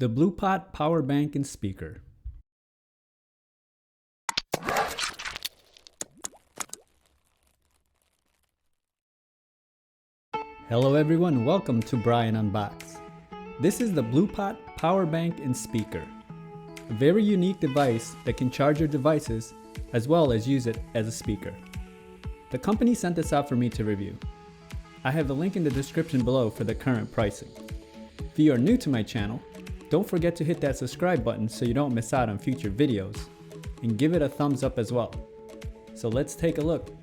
The Bluepot Powerbank and Speaker. Hello everyone, welcome to Brian Unboxed. This is the Bluepot Powerbank and Speaker. A very unique device that can charge your devices as well as use it as a speaker. The company sent this out for me to review. I have the link in the description below for the current pricing. If you are new to my channel, don't forget to hit that subscribe button so you don't miss out on future videos, and give it a thumbs up as well. So let's take a look.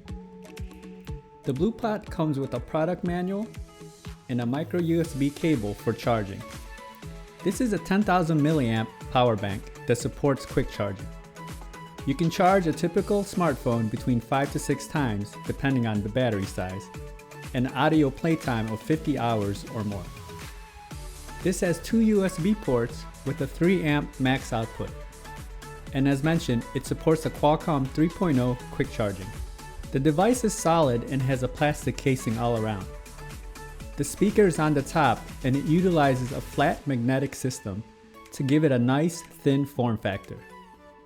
The Bluepot comes with a product manual and a micro USB cable for charging. This is a 10,000 milliamp power bank that supports quick charging. You can charge a typical smartphone between 5 to 6 times depending on the battery size, and an audio playtime of 50 hours or more. This has 2 USB ports with a 3 amp max output. And as mentioned, it supports a Qualcomm 3.0 quick charging. The device is solid and has a plastic casing all around. The speaker is on the top and it utilizes a flat magnetic system to give it a nice thin form factor.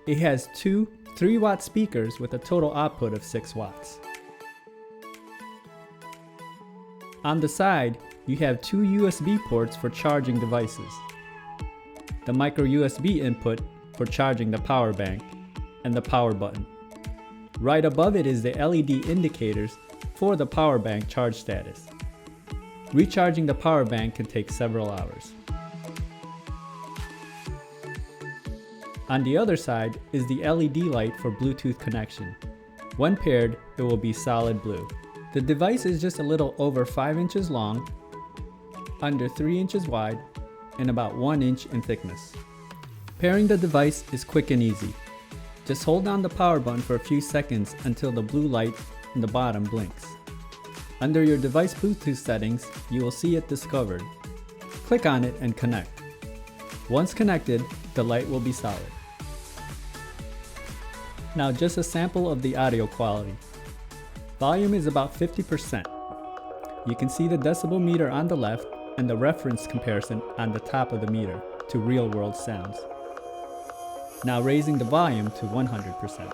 It has 2 3-watt speakers with a total output of 6 watts. On the side, you have 2 USB ports for charging devices, the micro USB input for charging the power bank, and the power button. Right above it is the LED indicators for the power bank charge status. Recharging the power bank can take several hours. On the other side is the LED light for Bluetooth connection. When paired, it will be solid blue. The device is just a little over 5 inches long, under 3 inches wide, and about 1 inch in thickness. Pairing the device is quick and easy. Just hold down the power button for a few seconds until the blue light in the bottom blinks. Under your device Bluetooth settings, you will see it discovered. Click on it and connect. Once connected, the light will be solid. Now just a sample of the audio quality. Volume is about 50%. You can see the decibel meter on the left and the reference comparison on the top of the meter to real-world sounds. Now raising the volume to 100%.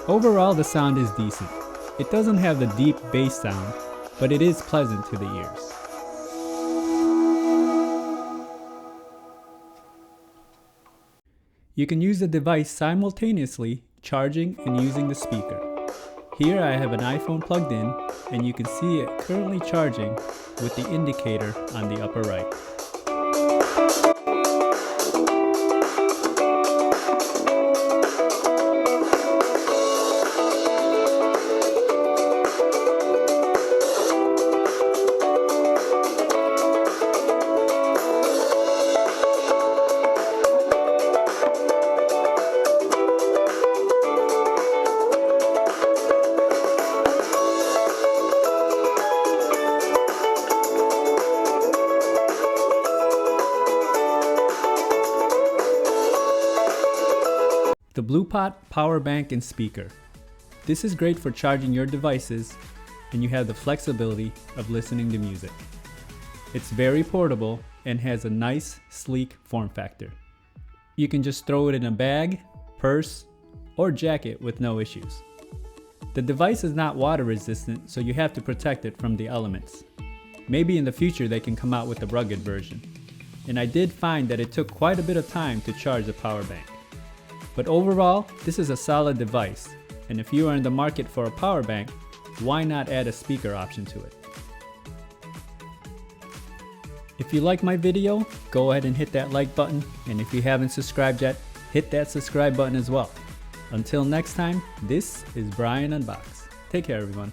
Overall, the sound is decent. It doesn't have the deep bass sound, but it is pleasant to the ears. You can use the device simultaneously, charging and using the speaker. Here I have an iPhone plugged in, and you can see it currently charging with the indicator on the upper right. The Bluepot Powerbank and Speaker. This is great for charging your devices, and you have the flexibility of listening to music. It's very portable and has a nice, sleek form factor. You can just throw it in a bag, purse, or jacket with no issues. The device is not water resistant, so you have to protect it from the elements. Maybe in the future they can come out with a rugged version. And I did find that it took quite a bit of time to charge the power bank. But overall, this is a solid device, and if you are in the market for a power bank, why not add a speaker option to it? If you like my video, go ahead and hit that like button, and if you haven't subscribed yet, hit that subscribe button as well. Until next time, this is Brian Unboxed. Take care, everyone.